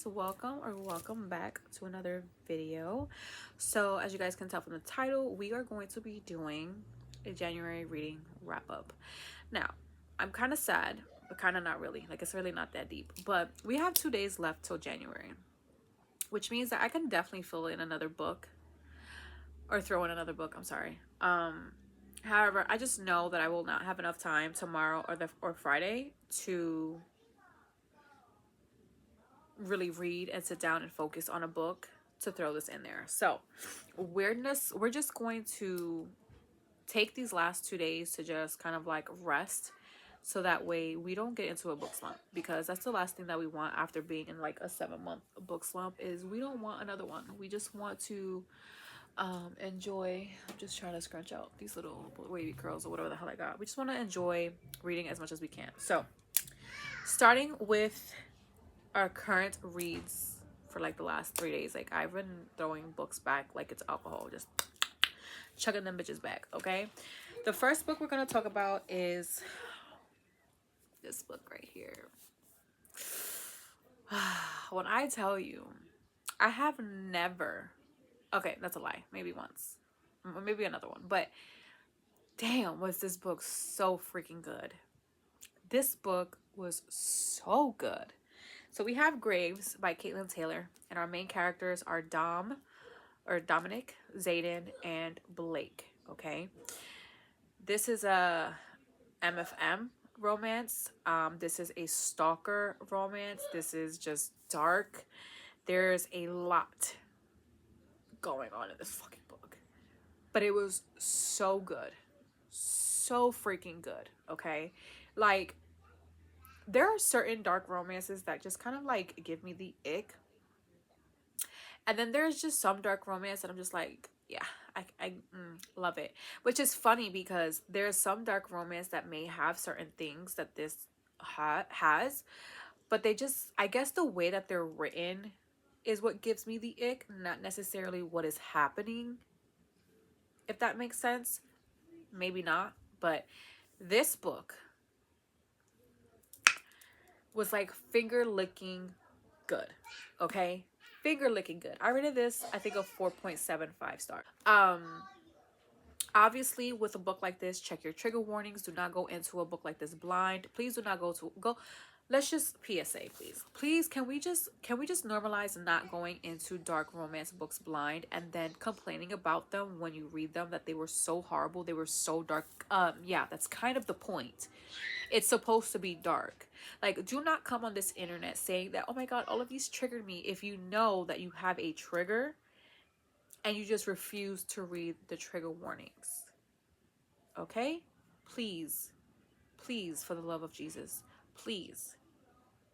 guys, welcome back to another video. So as you guys can tell from the title, we are going to be doing a January reading wrap up. Now, I'm kind of sad, but kind of not really. Like, it's really not that deep, but we have 2 days left till January, which means that I can definitely fill in another book or throw in another book. I'm sorry. However, I just know that I will not have enough time tomorrow or Friday to really read and sit down and focus on a book to throw this in there. So we're just going to take these last 2 days to just kind of like rest, so that way we don't get into a book slump, because that's the last thing that we want after being in like a 7-month book slump. Is we don't want another one. We just want to enjoy. I'm just trying to scrunch out these little wavy curls or whatever the hell I got. We just want to enjoy reading as much as we can. So starting with our current reads for like the last 3 days, like I've been throwing books back like it's alcohol, just chugging them bitches back. Okay, the first book we're gonna talk about is this book right here. When I tell you, I have never, okay, that's a lie, maybe once, maybe another one, but damn, was this book so freaking good. This book was so good. So we have Graves by Caitlin Taylor, and our main characters are Dominic, Xaden, and Blake. Okay, this is a MFM romance. This is a stalker romance. This is just dark. There's a lot going on in this fucking book, but it was so good, so freaking good. Okay, like, there are certain dark romances that just kind of like give me the ick. And then there's just some dark romance that I'm just like, yeah, I love it. Which is funny because there's some dark romance that may have certain things that this has, but they just, I guess the way that they're written is what gives me the ick, not necessarily what is happening. If that makes sense. Maybe not, but this book was like finger licking good. Okay, finger licking good. I rated this, I think, a 4.75 star. Obviously, with a book like this, check your trigger warnings. Do not go into a book like this blind. Please do not go. Let's just PSA, please. Can we just normalize not going into dark romance books blind and then complaining about them when you read them, that they were so horrible, they were so dark. Yeah, that's kind of the point. It's supposed to be dark. Like, do not come on this internet saying that, oh my god, all of these triggered me, if you know that you have a trigger and you just refuse to read the trigger warnings. Okay? Please, for the love of Jesus, please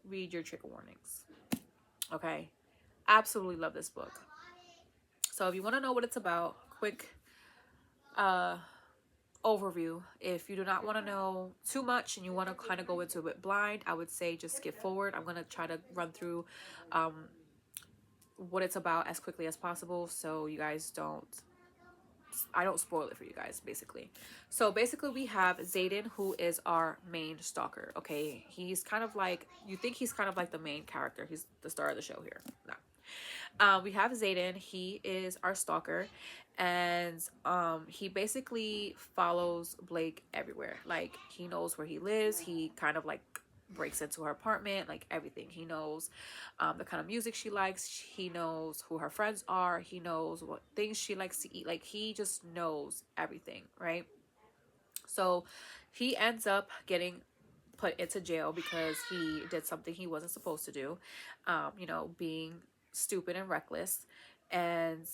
read your trigger warnings. Okay? Absolutely love this book. So if you want to know what it's about, quick overview. If you do not want to know too much and you want to kind of go into it blind, I would say just skip forward. I'm going to try to run through what it's about as quickly as possible, so you guys I don't spoil it for you guys, basically. So basically we have Xaden, who is our main stalker. Okay, he's kind of like, you think he's kind of like the main character, he's the star of the show here. No. We have Xaden. He is our stalker, and he basically follows Blake everywhere. Like, he knows where he lives. He kind of like breaks into her apartment, like everything. He knows the kind of music she likes. He knows who her friends are. He knows what things she likes to eat. Like, he just knows everything, right? So he ends up getting put into jail because he did something he wasn't supposed to do, being stupid and reckless. And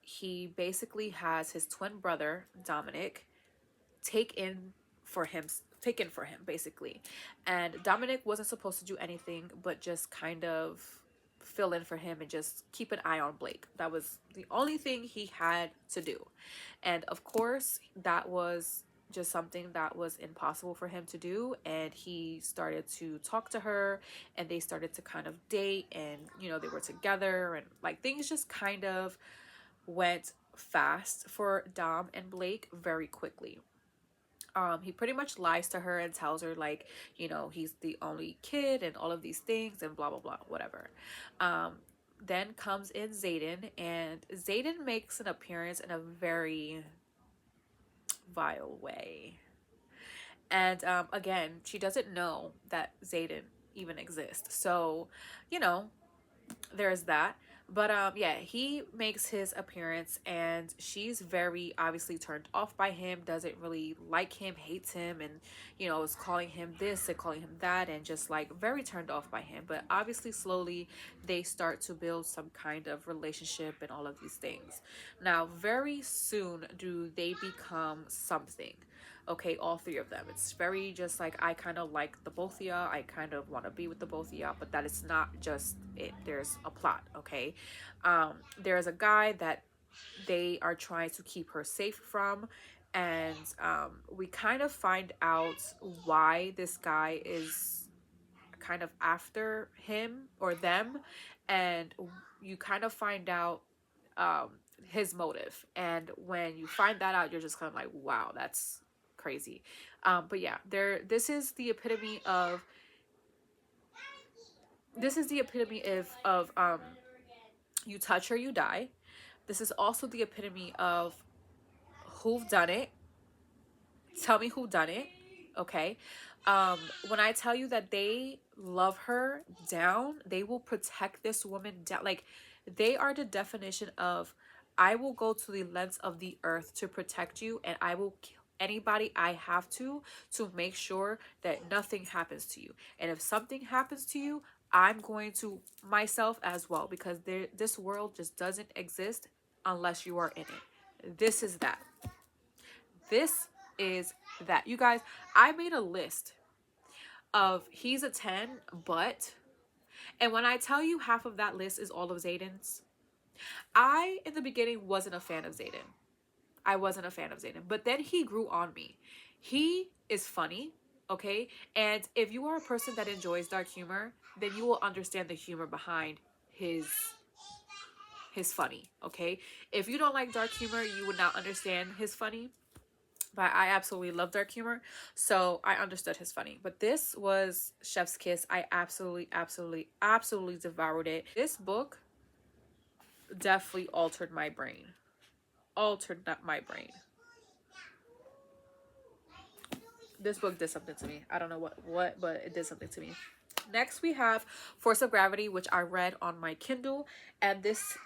he basically has his twin brother Dominic taken for him, basically. And Dominic wasn't supposed to do anything but just kind of fill in for him and just keep an eye on Blake. That was the only thing he had to do. And of course, that was just something that was impossible for him to do. And he started to talk to her, and they started to kind of date, and they were together, and like things just kind of went fast for Dom and Blake very quickly. He pretty much lies to her and tells her like, you know, he's the only kid and all of these things and blah blah blah, whatever. um then comes in Xaden, and Xaden makes an appearance in a very vile way. And again, she doesn't know that Xaden even exists, so you know, there's that. But yeah, he makes his appearance, and she's very obviously turned off by him, doesn't really like him, hates him, and you know, is calling him this and calling him that, and just like very turned off by him. But obviously slowly they start to build some kind of relationship and all of these things. Now very soon do they become something. Okay, all three of them. It's very just like, I kind of like the both of y'all, I kind of want to be with the both of y'all, but that is not just it. There's a plot. Okay, there's a guy that they are trying to keep her safe from, and we kind of find out why this guy is kind of after him or them, and you kind of find out um his motive. And when you find that out, you're just kind of like, wow, that's crazy. But yeah, there, this is the epitome of you touch her, you die. This is also the epitome of who've done it. Tell me who done it. Okay. When I tell you that they love her down, they will protect this woman down. Like, they are the definition of, I will go to the lengths of the earth to protect you, and I will kill anybody I have to make sure that nothing happens to you. And if something happens to you, I'm going to myself as well, because this world just doesn't exist unless you are in it. This is that. This is that. You guys, I made a list of he's a 10, but, and when I tell you half of that list is all of Xaden's, I, in the beginning, wasn't a fan of Xaden. I wasn't a fan of Xaden, but then he grew on me. He is funny, okay? And if you are a person that enjoys dark humor, then you will understand the humor behind his funny, okay? If you don't like dark humor, you would not understand his funny. But I absolutely love dark humor, so I understood his funny. But this was Chef's Kiss. I absolutely, absolutely, absolutely devoured it. This book definitely altered my brain. Altered my brain. This book did something to me. I don't know what, but it did something to me. Next, we have Force of Gravity, which I read on my Kindle, and this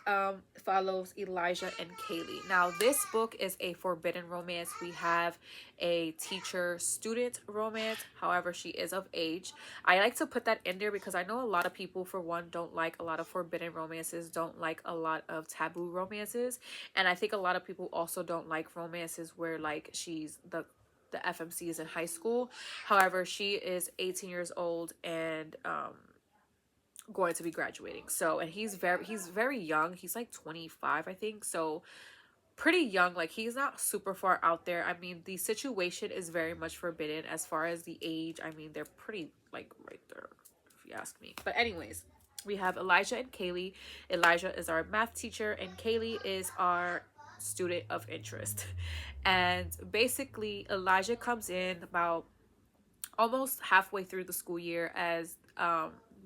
follows Elijah and Kaylee. Now, this book is a forbidden romance. We have a teacher-student romance. However, she is of age. I like to put that in there because I know a lot of people, for one, don't like a lot of forbidden romances, don't like a lot of taboo romances, and I think a lot of people also don't like romances where, like, she's the FMC is in high school. However, she is 18 years old and going to be graduating. So, and he's very young. He's like 25, I think. So, pretty young. Like, he's not super far out there. I mean, the situation is very much forbidden as far as the age. I mean, they're pretty like right there, if you ask me. But anyways, we have Elijah and Kaylee. Elijah is our math teacher and Kaylee is our student of interest. And basically, Elijah comes in about almost halfway through the school year as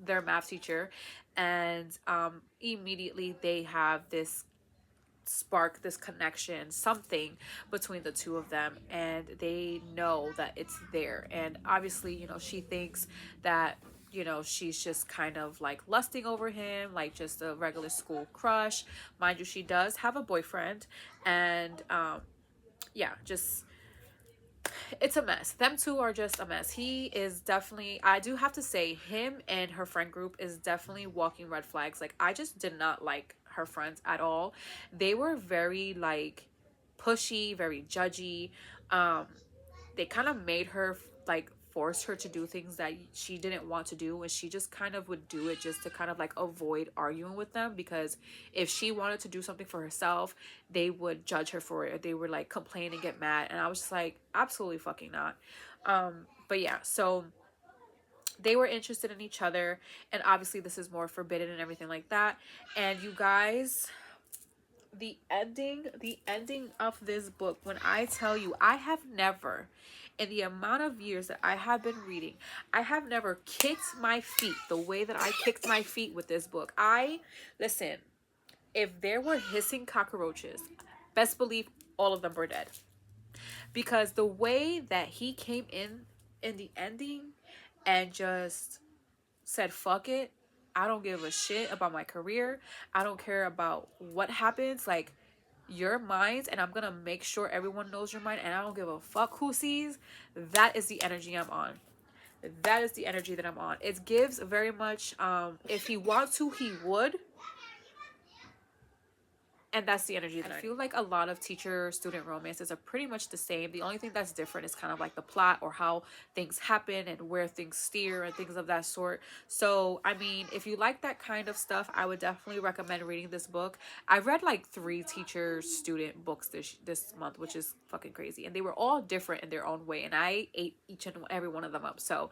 their math teacher, and immediately they have this spark, this connection, something between the two of them, and they know that it's there. And obviously, you know, she thinks that, you know, she's just kind of like lusting over him, like just a regular school crush. Mind you, she does have a boyfriend, and yeah, just, it's a mess. Them two are just a mess. He is definitely, I do have to say, him and her friend group is definitely walking red flags. Like, I just did not like her friends at all. They were very like pushy, very judgy. They kind of made her like force her to do things that she didn't want to do, and she just kind of would do it just to kind of like avoid arguing with them, because if she wanted to do something for herself, they would judge her for it. They would like complain and get mad, and I was just like, absolutely fucking not. But yeah, so they were interested in each other, and obviously this is more forbidden and everything like that. And you guys, the ending of this book, when I tell you, I have never in the amount of years that I have been reading, I have never kicked my feet the way that I kicked my feet with this book. Listen, if there were hissing cockroaches, best believe all of them were dead. Because the way that he came in the ending and just said, fuck it. I don't give a shit about my career. I don't care about what happens. Like, your minds, and I'm gonna make sure everyone knows your mind, and I don't give a fuck who sees. That is the energy I'm on. That is the energy that I'm on. It gives very much, if he wants to, he would. And that's the energy that I feel like a lot of teacher student romances are pretty much the same. The only thing that's different is kind of like the plot or how things happen and where things steer and things of that sort. So, I mean, if you like that kind of stuff, I would definitely recommend reading this book. I read like 3 teacher student books this month, which is fucking crazy. And they were all different in their own way. And I ate each and every one of them up. So,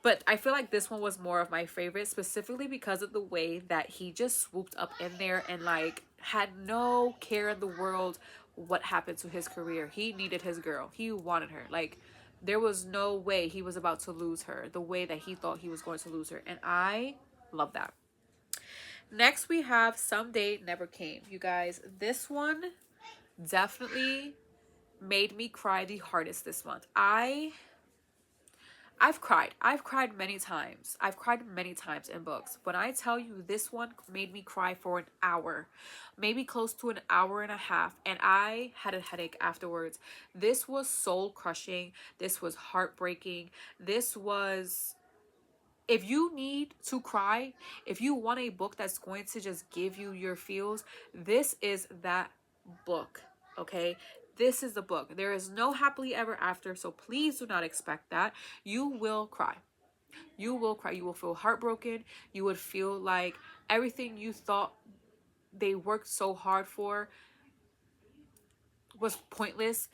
but I feel like this one was more of my favorite, specifically because of the way that he just swooped up in there and like had no care in the world what happened to his career. He needed his girl. He wanted her. Like, there was no way he was about to lose her the way that he thought he was going to lose her. And I love that. Next, we have Someday Never Came. You guys, this one definitely made me cry the hardest this month. I've cried. I've cried many times. I've cried many times in books. When I tell you, this one made me cry for an hour, maybe close to an hour and a half, and I had a headache afterwards. This was soul crushing. This was heartbreaking. This was, if you need to cry, if you want a book that's going to just give you your feels, this is that book, okay? This is the book. There is no happily ever after, so please do not expect that. You will cry. You will cry. You will feel heartbroken. You would feel like everything you thought they worked so hard for was pointless,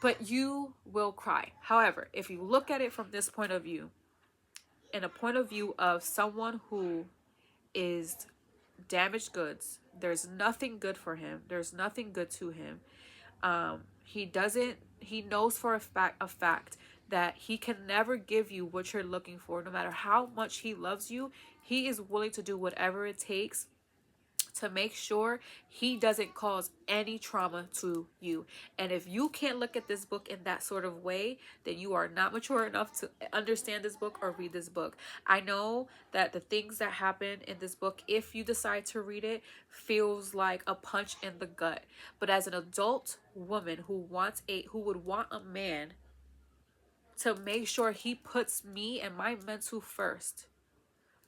but you will cry. However, if you look at it from this point of view, in a point of view of someone who is damaged goods, there's nothing good for him. There's nothing good to him. He knows for a fact that he can never give you what you're looking for. No matter how much he loves you, he is willing to do whatever it takes to make sure he doesn't cause any trauma to you. And if you can't look at this book in that sort of way, then you are not mature enough to understand this book or read this book. I know that the things that happen in this book, if you decide to read it, feels like a punch in the gut. But as an adult woman who would want a man to make sure he puts me and my mental first,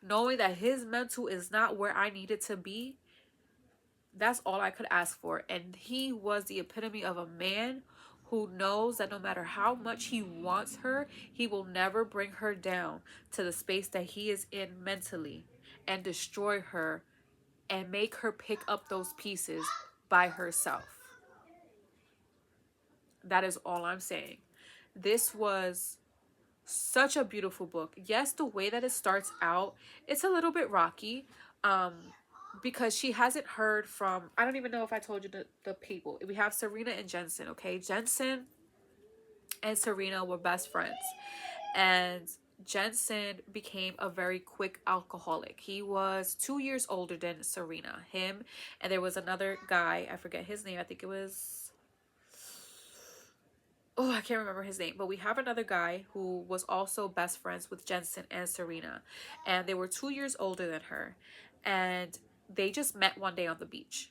knowing that his mental is not where I need it to be, that's all I could ask for. And he was the epitome of a man who knows that no matter how much he wants her, he will never bring her down to the space that he is in mentally and destroy her and make her pick up those pieces by herself. That is all I'm saying. This was such a beautiful book. Yes, the way that it starts out, it's a little bit rocky. Because she hasn't heard from, I don't even know if I told you the people. We have Serena and Jensen, okay? Jensen and Serena were best friends. And Jensen became a very quick alcoholic. He was 2 years older than Serena. Him, and there was another guy, I forget his name. I think it was, oh, I can't remember his name. But we have another guy who was also best friends with Jensen and Serena. And they were 2 years older than her. And they just met one day on the beach.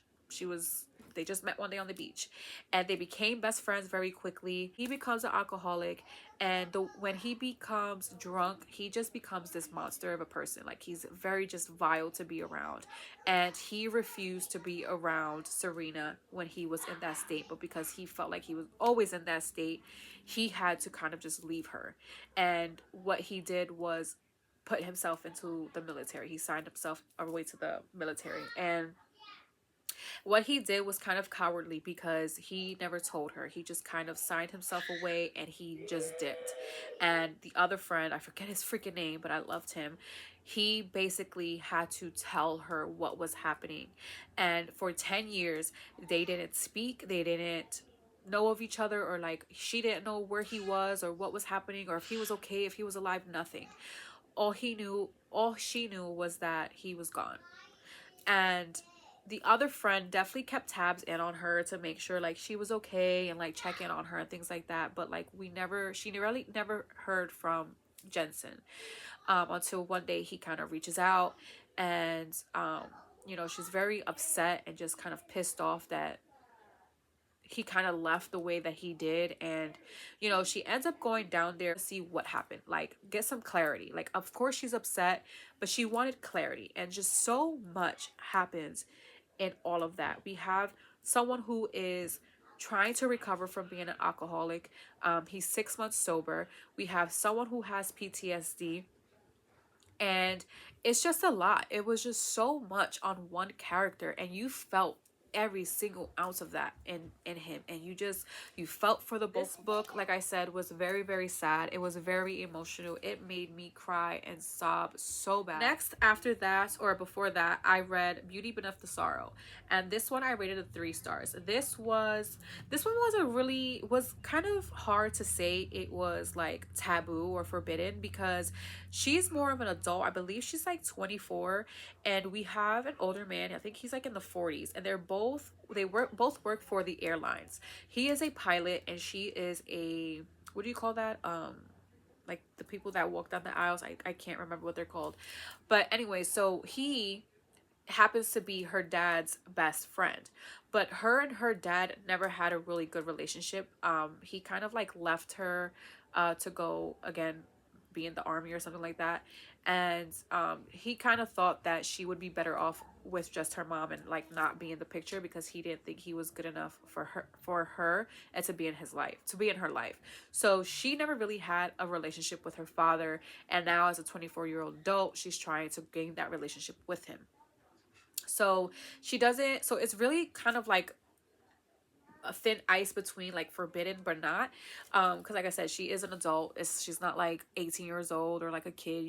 They just met one day on the beach, and they became best friends very quickly. He becomes an alcoholic, and when he becomes drunk, he just becomes this monster of a person. Like, he's very just vile to be around, and he refused to be around Serena when he was in that state. But because he felt like he was always in that state, he had to kind of just leave her. And what he did was put himself into the military. He signed himself away to the military, and what he did was kind of cowardly because he never told her. He just kind of signed himself away and he just dipped. And the other friend, I forget his freaking name, but I loved him, he basically had to tell her what was happening. And for 10 years they didn't speak, they didn't know of each other, or like she didn't know where he was or what was happening or if he was okay, if he was alive, nothing. All she knew was that he was gone. And the other friend definitely kept tabs in on her to make sure like she was okay and like check in on her and things like that, but like she really never heard from Jensen, until one day he kind of reaches out, and she's very upset and just kind of pissed off that he kind of left the way that he did. And she ends up going down there to see what happened, like get some clarity. Like, of course she's upset, but she wanted clarity, and just so much happens in all of that. We have someone who is trying to recover from being an alcoholic. He's 6 months sober. We have someone who has PTSD, and it's just a lot. It was just so much on one character, and you felt every single ounce of that in him, and you felt for the both. This book, like I said, was very, very sad. It was very emotional. It made me cry and sob so bad. Next, after that, or before that, I read Beauty Beneath the Sorrow, and this one I rated a 3 stars. This one was kind of hard to say it was like taboo or forbidden, because she's more of an adult. I believe she's like 24, and we have an older man. I think he's like in the 40s, and both work for the airlines. He is a pilot, and she is a, what do you call that? Like the people that walk down the aisles. I can't remember what they're called. But anyway, so he happens to be her dad's best friend, but her and her dad never had a really good relationship. He kind of like left her to go again be in the army or something like that, and he kind of thought that she would be better off with just her mom and like not be in the picture, because he didn't think he was good enough for her and to be in her life. So she never really had a relationship with her father, and now as a 24-year-old adult, she's trying to gain that relationship with him. So she doesn't, so it's really kind of like a thin ice between like forbidden but not, because like I said, she is an adult. She's not like 18 years old or like a kid.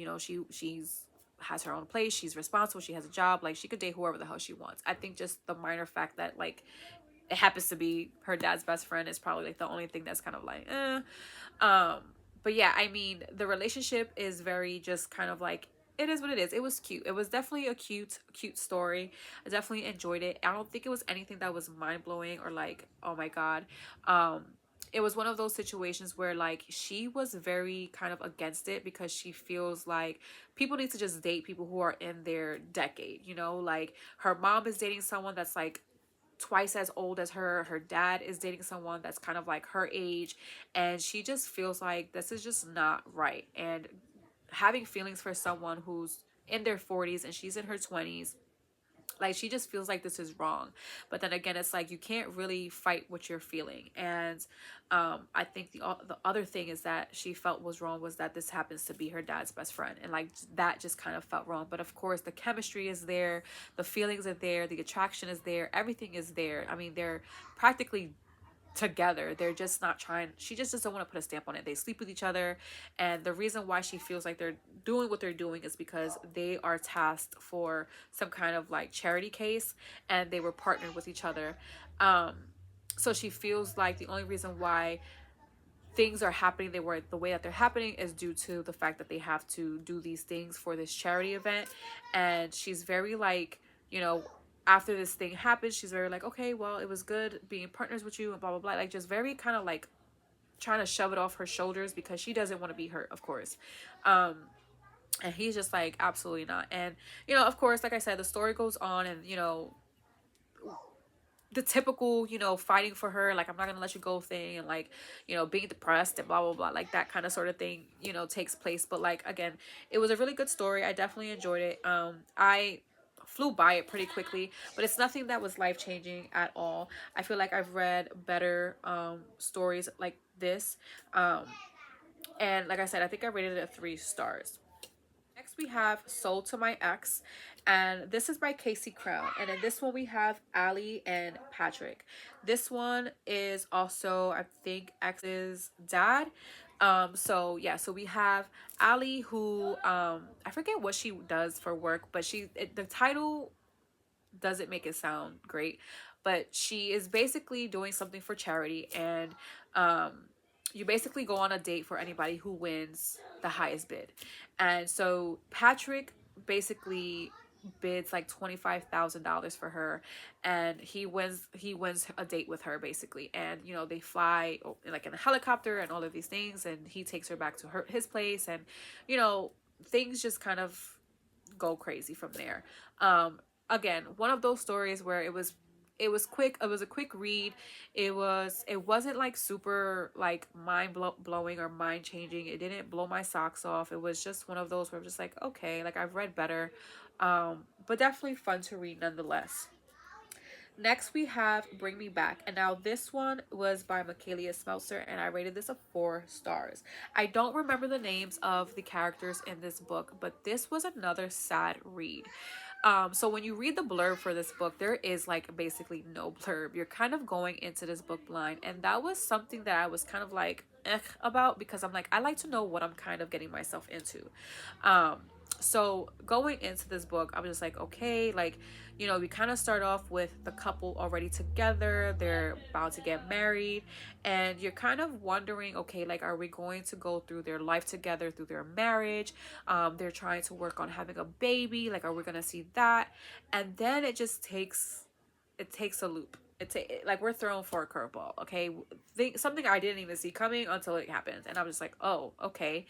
She's has her own place, she's responsible, she has a job, like she could date whoever the hell she wants. I think just the minor fact that like it happens to be her dad's best friend is probably like the only thing that's kind of like but yeah, I mean, the relationship is very just kind of like, it is what it is. It was cute. It was definitely a cute story. I definitely enjoyed it. I don't think it was anything that was mind-blowing or like, oh my god. It was one of those situations where like she was very kind of against it, because she feels like people need to just date people who are in their decade, like her mom is dating someone that's like twice as old as her dad is dating someone that's kind of like her age, and she just feels like this is just not right. And having feelings for someone who's in their 40s and she's in her 20s, like she just feels like this is wrong. But then again, it's like you can't really fight what you're feeling. And I think the other thing is that she felt was wrong was that this happens to be her dad's best friend, and like that just kind of felt wrong. But of course the chemistry is there, the feelings are there, the attraction is there, everything is there. I mean, they're practically together. They're just not trying, she just doesn't want to put a stamp on it. They sleep with each other, and the reason why she feels like they're doing what they're doing is because they are tasked for some kind of like charity case, and they were partnered with each other. So she feels like the only reason why things are happening the way that they're happening is due to the fact that they have to do these things for this charity event. And she's very like, after this thing happens, she's very like, okay, well, it was good being partners with you and blah blah blah, like just very kind of like trying to shove it off her shoulders, because she doesn't want to be hurt, of course. And he's just like, absolutely not. And of course, like I said, the story goes on, and the typical, fighting for her, like I'm not gonna let you go thing, and like, being depressed and blah blah blah, like that kind of sort of thing, takes place. But like, again, it was a really good story. I definitely enjoyed it. I flew by it pretty quickly, but it's nothing that was life-changing at all. I feel like I've read better stories like this. And like I said, I think I rated it a 3 stars. Next, we have Sold to My Ex, and this is by Casey Crown. And in this one, we have Ali and Patrick. This one is also, I think, X's dad. So yeah, so we have Ali, who I forget what she does for work, but the title doesn't make it sound great, but she is basically doing something for charity. And um you basically go on a date for anybody who wins the highest bid. And so Patrick basically bids like $25,000 for her, and he wins a date with her basically. And they fly like in a helicopter and all of these things, and he takes her back to his place. And you know things just kind of go crazy from there. Again, one of those stories where it was quick. It was a quick read. It wasn't like super like blowing or mind changing. It didn't blow my socks off. It was just one of those where I'm just like, okay, like I've read better. But definitely fun to read nonetheless. Next, we have Bring Me Back. And now this one was by Michaelia Smeltzer, and I rated this a 4 stars. I don't remember the names of the characters in this book, but this was another sad read. So when you read the blurb for this book, there is like basically no blurb. You're kind of going into this book blind, and that was something that I was kind of like about, because I'm like, I like to know what I'm kind of getting myself into. So going into this book, I was just like, okay, like, we kind of start off with the couple already together. They're about to get married, and you're kind of wondering, okay, like, are we going to go through their life together, through their marriage? They're trying to work on having a baby. Like, are we gonna see that? And then it takes a loop. Like we're thrown for a curveball. Okay, something I didn't even see coming until it happens, and I was just like, oh, okay.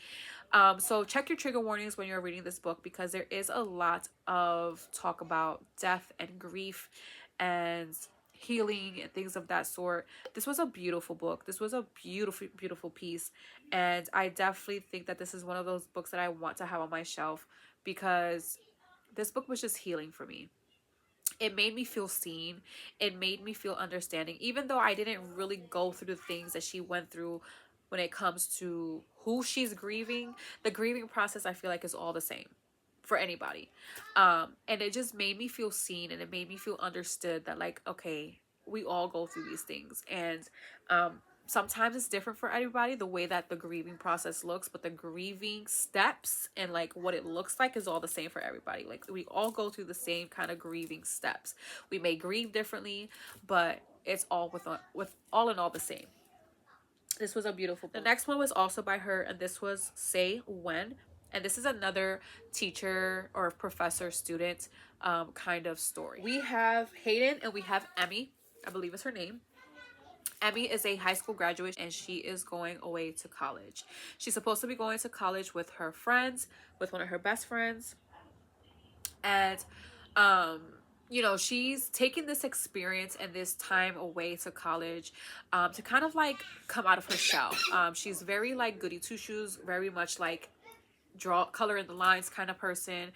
So check your trigger warnings when you're reading this book, because there is a lot of talk about death and grief and healing and things of that sort. This was a beautiful book. This was a beautiful, beautiful piece. And I definitely think that this is one of those books that I want to have on my shelf, because this book was just healing for me. It made me feel seen. It made me feel understanding, even though I didn't really go through the things that she went through when it comes to who she's grieving. The grieving process, I feel like, is all the same for anybody. And it just made me feel seen, and it made me feel understood that, like, okay, we all go through these things. And sometimes it's different for everybody, the way that the grieving process looks, but the grieving steps and like what it looks like is all the same for everybody. Like, we all go through the same kind of grieving steps. We may grieve differently, but it's all with all in all the same. This was a beautiful book. The next one was also by her, and this was Say When. And this is another teacher or professor student kind of story. We have Hayden and we have Emmy, I believe is her name. Emmy is a high school graduate, and she is going away to college. She's supposed to be going to college with her friends, with one of her best friends. And she's taking this experience and this time away to college to kind of like come out of her shell. She's very like goody two shoes, very much like draw color in the lines kind of person.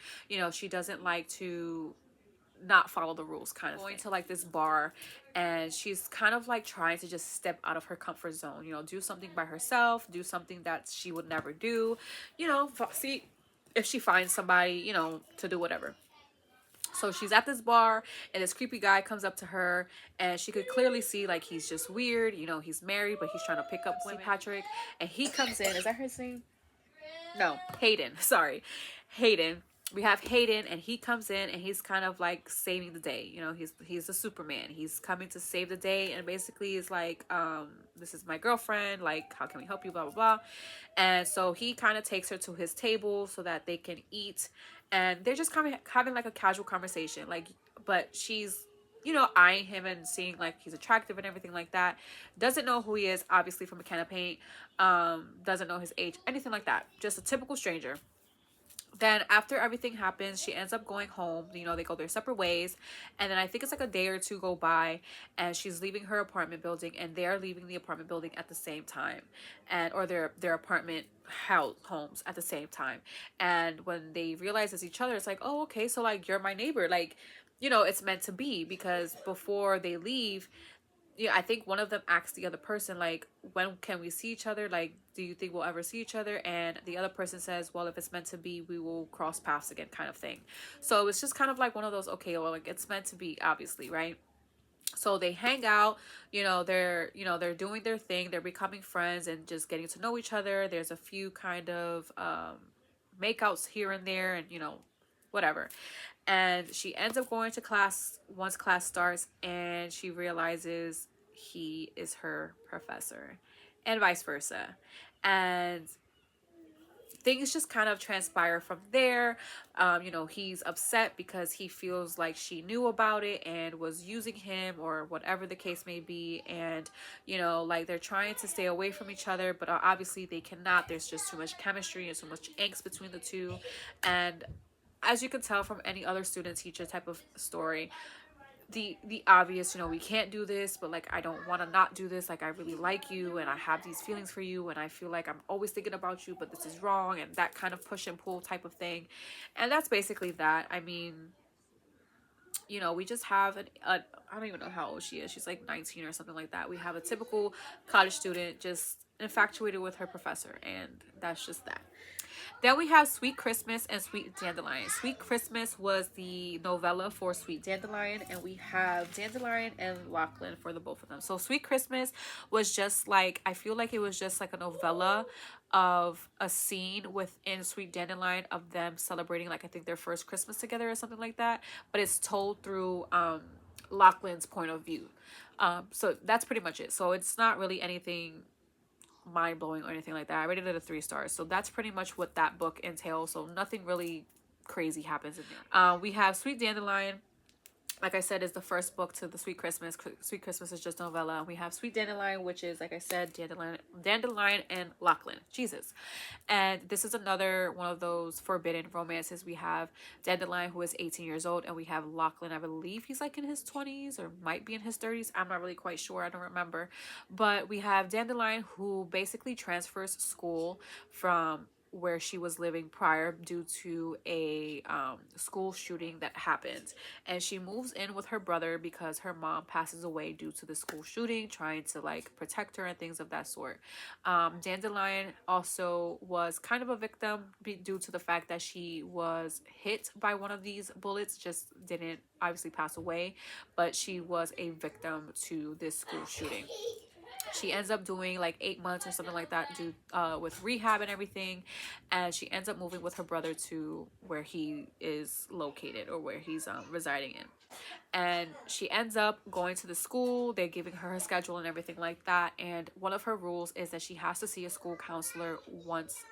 She doesn't like to not follow the rules kind of going to like this bar, and she's kind of like trying to just step out of her comfort zone, do something by herself, do something that she would never do, see if she finds somebody, to do whatever. So she's at this bar, and this creepy guy comes up to her, and she could clearly see like he's just weird. He's married, but he's trying to pick up women. Patrick, and he comes in. Is that his name? No, Hayden. Sorry, Hayden. We have Hayden, and he comes in, and he's kind of like saving the day. He's the Superman. He's coming to save the day, and basically is like, this is my girlfriend. Like, how can we help you? Blah blah blah. And so he kind of takes her to his table so that they can eat, and they're just kind of having like a casual conversation. Like, but she's eyeing him and seeing like he's attractive and everything like that. Doesn't know who he is, obviously, from a can of paint. Doesn't know his age, anything like that. Just a typical stranger. Then after everything happens, she ends up going home. They go their separate ways. And then I think it's like a day or two go by, and she's leaving her apartment building, and they're leaving the apartment building at the same time, or their apartment homes at the same time. And when they realize it's each other, it's like, oh, okay, so like you're my neighbor. Like, it's meant to be, because before they leave, I think one of them asks the other person, like, when can we see each other? Like, do you think we'll ever see each other? And the other person says, well, if it's meant to be, we will cross paths again, kind of thing. So it's just kind of like one of those, okay, well, like, it's meant to be, obviously, right? So they hang out, they're doing their thing. They're becoming friends and just getting to know each other. There's a few kind of makeouts here and there, and, whatever. And she ends up going to class once class starts, and she realizes he is her professor, and vice versa. And things just kind of transpire from there. You know, he's upset because he feels like she knew about it and was using him, or whatever the case may be. And, you know, like, they're trying to stay away from each other, but obviously they cannot. There's just too much chemistry and so much angst between the two. And as you can tell from any other student teacher type of story, the obvious, you know, we can't do this, but like, I don't want to not do this. Like, I really like you and I have these feelings for you and I feel like I'm always thinking about you, but this is wrong, and that kind of push and pull type of thing. And that's basically that. I mean, you know, we just have I don't even know how old she is. She's like 19 or something like that. We have a typical college student just infatuated with her professor, and that's just that. Then we have Sweet Christmas and Sweet Dandelion. Sweet Christmas was the novella for Sweet Dandelion, and we have Dandelion and Lachlan for the both of them. So Sweet Christmas was just like, I feel like it was just like a novella of a scene within Sweet Dandelion of them celebrating, like, I think their first Christmas together or something like that. But it's told through Lachlan's point of view. So that's pretty much it. So it's not really anything mind-blowing or anything like that. I rated it a 3 stars. So that's pretty much what that book entails. So nothing really crazy happens in there. We have Sweet Dandelion. Like I said, is the first book to the Sweet Christmas. Sweet Christmas is just novella. We have Sweet Dandelion, which is, like I said, Dandelion and Lachlan. Jesus. And this is another one of those forbidden romances. We have Dandelion, who is 18 years old, and we have Lachlan, I believe he's like in his 20s or might be in his 30s. I'm not really quite sure. I don't remember. But we have Dandelion, who basically transfers school from where she was living prior due to a school shooting that happened, and she moves in with her brother because her mom passes away due to the school shooting, trying to like protect her and things of that sort. Dandelion also was kind of a victim due to the fact that she was hit by one of these bullets, just didn't obviously pass away, but she was a victim to this school shooting. She ends up doing like 8 months or something like that with rehab and everything, and she ends up moving with her brother to where he is located, or where he's residing in. And she ends up going to the school. They're giving her schedule and everything like that, and one of her rules is that she has to see a school counselor once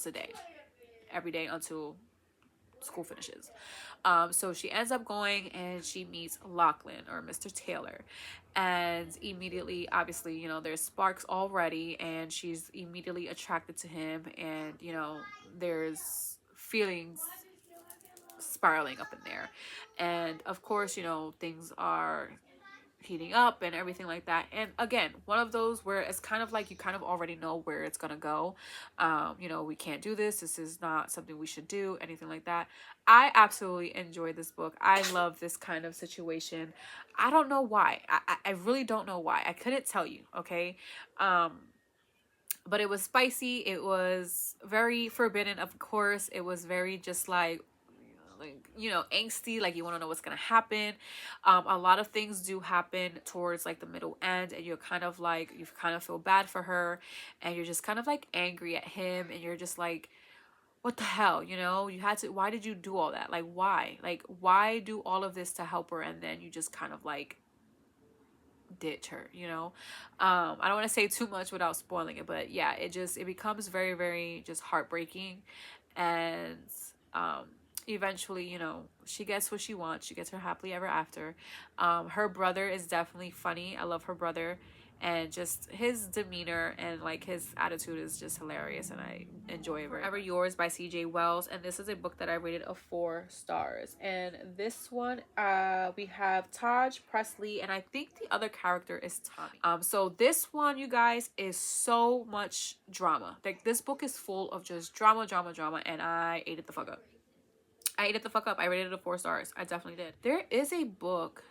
a day, every day until school finishes. So she ends up going and she meets Lachlan, or Mr. Taylor, and immediately, obviously, you know, there's sparks already, and she's immediately attracted to him, and, you know, there's feelings spiraling up in there. And of course, you know, things are heating up and everything like that. And again, one of those where it's kind of like you kind of already know where it's gonna go. You know, we can't do this is not something we should do, anything like that. I absolutely enjoy this book. I love this kind of situation. I don't know why. I really don't know why. I couldn't tell you. Okay. But it was spicy. It was very forbidden, of course. It was very just like, you know, angsty, like you want to know what's gonna happen. A lot of things do happen towards like the middle end, and you're kind of like, you kind of feel bad for her, and you're just kind of like angry at him, and you're just like, what the hell, you know, you had to, why did you do all that? Like, why do all of this to help her, and then you just kind of like ditch her, you know. I don't want to say too much without spoiling it, but yeah, it becomes very, very just heartbreaking. And eventually, you know, she gets what she wants. She gets her happily ever after. Her brother is definitely funny. I love her brother, and just his demeanor and like his attitude is just hilarious, and I enjoy it. Forever Yours by CJ Wells, and this is a book that I rated a 4 stars. And this one, we have Taj Presley, and I think the other character is Tommy. So this one, you guys, is so much drama. Like, this book is full of just drama, and I ate it the fuck up. I rated it a 4 stars. I definitely did. There is a book.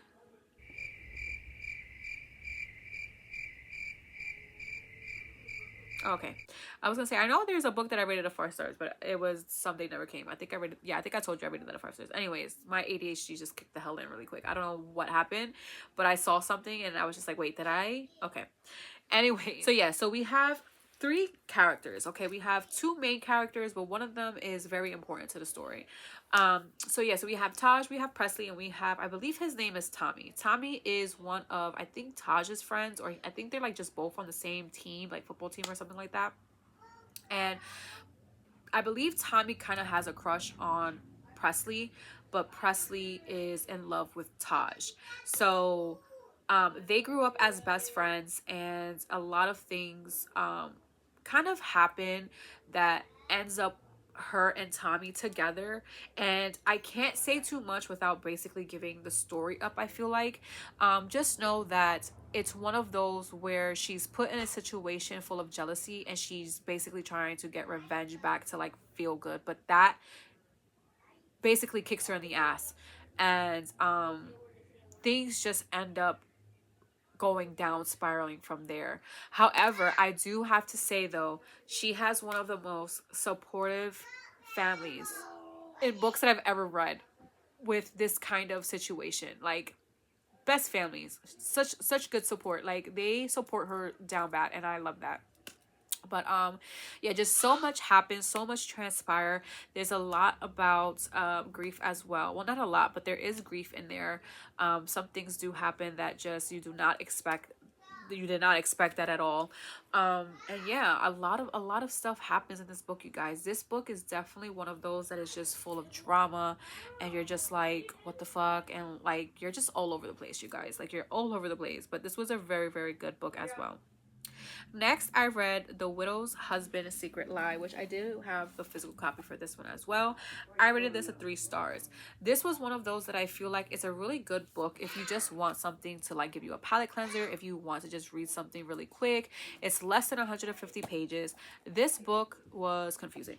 Okay. I was gonna say, I know there's a book that I rated a 4 stars, but it was Someday Never Came. I think I told you I rated that a 5 stars. Anyways, my ADHD just kicked the hell in really quick. I don't know what happened, but I saw something and I was just like, wait, did I? Okay. Anyway, so yeah, so we have three characters. Okay, we have two main characters, but one of them is very important to the story. So yeah, so we have Taj, we have Presley, and we have, I believe his name is Tommy. Tommy is one of, I think, Taj's friends, or I think they're like just both on the same team, like football team or something like that. And I believe Tommy kind of has a crush on Presley, but Presley is in love with Taj. So they grew up as best friends, and a lot of things kind of happen that ends up her and Tommy together. And I can't say too much without basically giving the story up, I feel like. Just know that it's one of those where she's put in a situation full of jealousy and she's basically trying to get revenge back to like feel good, but that basically kicks her in the ass. And things just end up going down, spiraling from there. However, I do have to say though, she has one of the most supportive families in books that I've ever read with this kind of situation. Like, best families, such good support. Like, they support her down bad, and I love that. But yeah, just so much happens, so much transpire. There's a lot about grief as well. Well, not a lot, but there is grief in there. Some things do happen that just you do not expect, you did not expect that at all. And yeah, a lot of stuff happens in this book, you guys. This book is definitely one of those that is just full of drama, and you're just like, what the fuck? And like, you're just all over the place, you guys. Like, you're all over the place. But this was a very, very good book as well. Next, I read The Widow's Husband, A Secret Lie, which I did have the physical copy for this one as well. I rated this at 3 stars. This was one of those that I feel like it's a really good book if you just want something to like give you a palate cleanser, if you want to just read something really quick. It's less than 150 pages. This book was confusing.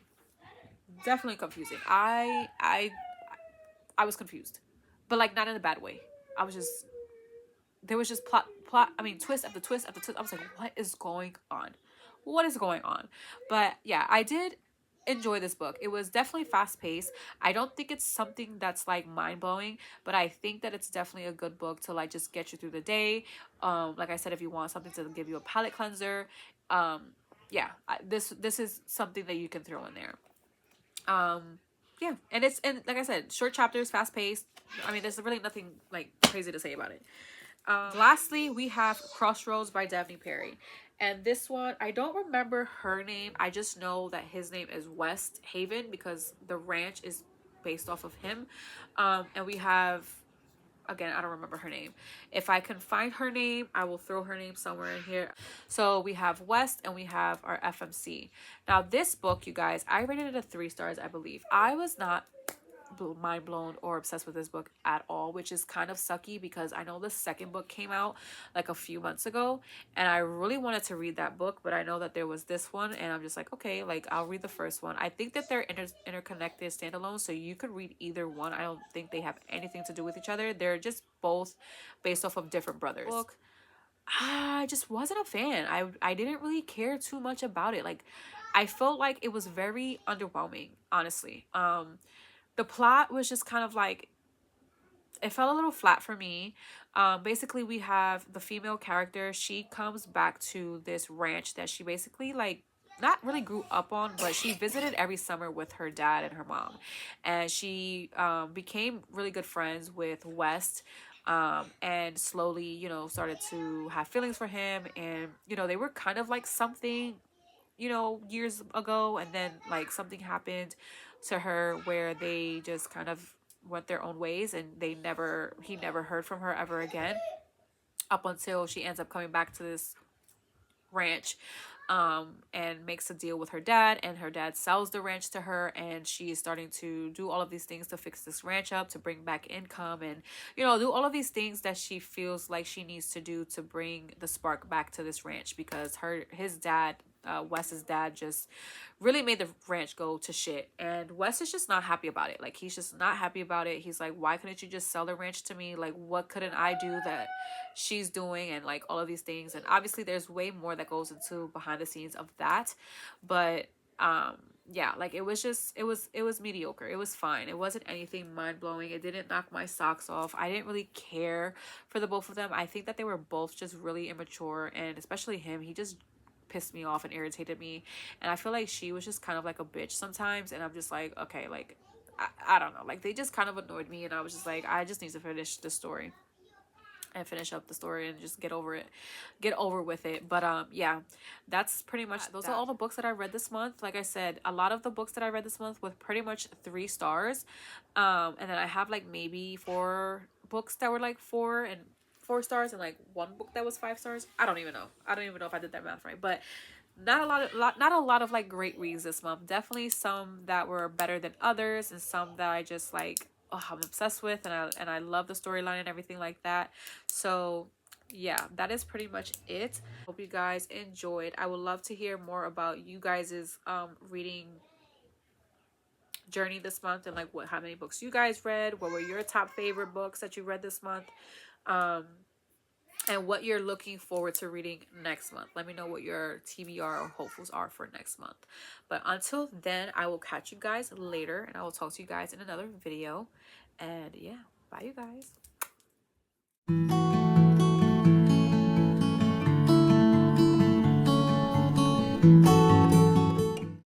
Definitely confusing. I was confused. But like, not in a bad way. I was just, there was just I mean, twist after twist after twist. I was like, what is going on? What is going on? But yeah, I did enjoy this book. It was definitely fast paced. I don't think it's something that's like mind blowing, but I think that it's definitely a good book to like just get you through the day. Like I said, if you want something to give you a palate cleanser, um yeah, this is something that you can throw in there. Yeah, and like I said, short chapters, fast paced. I mean, there's really nothing like crazy to say about it. Lastly, we have Crossroads by Daphne Perry. And this one, I don't remember her name. I just know that his name is West Haven because the ranch is based off of him. And we have, again, I don't remember her name. If I can find her name, I will throw her name somewhere in here. So we have West and we have our FMC. Now, this book, you guys, I rated it at 3 stars, I believe. I was not mind blown or obsessed with this book at all, which is kind of sucky because I know the second book came out like a few months ago and I really wanted to read that book, but I know that there was this one and I'm just like, okay, like I'll read the first one. I think that they're interconnected standalone, so you could read either one. I don't think they have anything to do with each other. They're just both based off of different brothers. Book, I just wasn't a fan. I didn't really care too much about it. Like, I felt like it was very underwhelming, honestly. The plot was just kind of like, it felt a little flat for me. Basically, we have the female character. She comes back to this ranch that she basically like not really grew up on, but she visited every summer with her dad and her mom, and she became really good friends with West. And slowly, started to have feelings for him, and they were kind of like something, years ago, and then like something happened to her where they just kind of went their own ways, and he never heard from her ever again, up until she ends up coming back to this ranch, and makes a deal with her dad, and her dad sells the ranch to her, and she is starting to do all of these things to fix this ranch up, to bring back income, and do all of these things that she feels like she needs to do to bring the spark back to this ranch, because his dad, Wes's dad, just really made the ranch go to shit, and Wes is just not happy about it. Like, he's just not happy about it. He's like, why couldn't you just sell the ranch to me? Like, what couldn't I do that she's doing? And like all of these things, and obviously there's way more that goes into behind the scenes of that, but yeah, like it was mediocre. It was fine. It wasn't anything mind-blowing. It didn't knock my socks off. I didn't really care for the both of them. I think that they were both just really immature, and especially him, he just pissed me off and irritated me. And I feel like she was just kind of like a bitch sometimes, and I'm just like, okay, like I don't know, like they just kind of annoyed me, and I was just like, I just need to finish the story and finish up the story and just get over with it. But yeah, that's pretty much, those are all the books that I read this month. Like I said, a lot of the books that I read this month with pretty much 3 stars, and then I have like maybe 4 books that were like 4 stars, and like 1 book that was 5 stars. I don't even know if I did that math right. But not a lot of like great reads this month. Definitely some that were better than others, and some that I just like, oh, I'm obsessed with, and I love the storyline and everything like that. So yeah, that is pretty much it. Hope you guys enjoyed. I would love to hear more about you guys's reading journey this month, and like how many books you guys read, what were your top favorite books that you read this month, and what you're looking forward to reading next month. Let me know what your TBR or hopefuls are for next month. But until then, I will catch you guys later, and I will talk to you guys in another video. And yeah, bye you guys.